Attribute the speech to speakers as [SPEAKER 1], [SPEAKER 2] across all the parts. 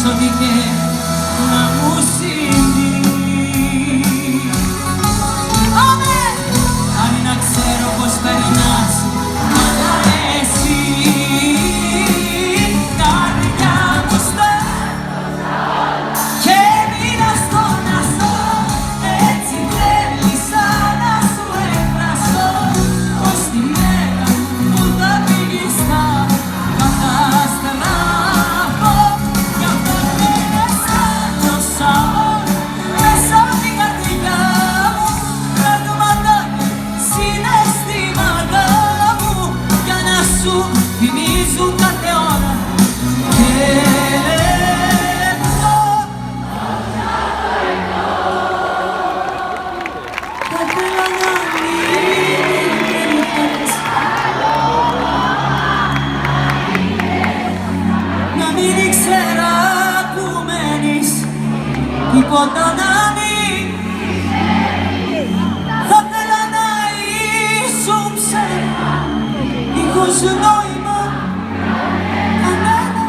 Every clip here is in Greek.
[SPEAKER 1] ό,τι και να μου συμβεί. Αρει να ξέρω πως περνάς, αλλά εσύ καρδιά μου στέλνεις και μείνας στο να ζω. Έτσι θέλησα να σου εκφραστώ, πως τη μέρα που θα φύγεις θα καταστραφώ. Γι' αυτό δεν αισθάνωσα μέσα απ' την καρδιά μου πράγματα και συναισθήματα μου, για να σου θυμίζουν κάθε ώρα και λεπτό. Θα ήθελα να μείνεις, να μην ήξερα που μένεις, τίποτα να μην. Θα ήθελα να ήσουν ψέμα, δίχως νόημα κανένα,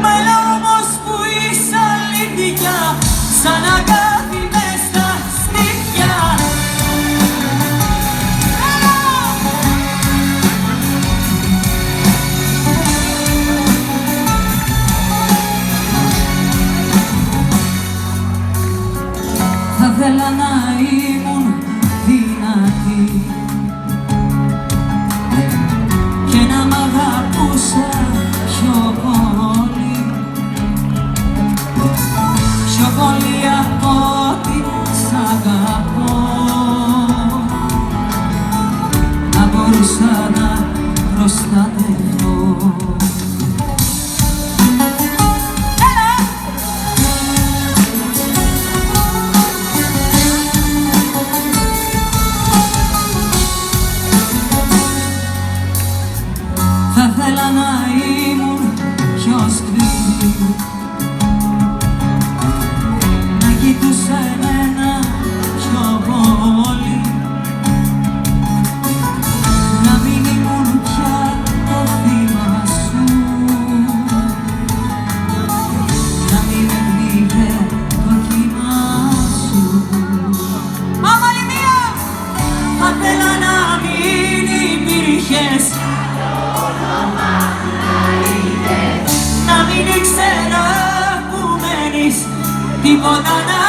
[SPEAKER 1] μένα όμως που είσαι αλήθεια, σαν αγάπη μες στα στήθια. Θα ήθελα να ήμουν δυνατή και να μ' αγαπούσα πιο πολύ, πιο πολύ από ό,τι σ' αγαπώ. Να μπορούσα να προστατευτώ. Θα ήθελα να ήμουν πιο σκληρή, να κοιτούσα εμένα πιο πολύ, να μην ήμουν πια το θύμα σου, να μην με πνίγε το κύμα σου. Άλλη μία! Θα ήθελα να μην υπήρχες, να μην ήξερα που μένεις, τίποτα να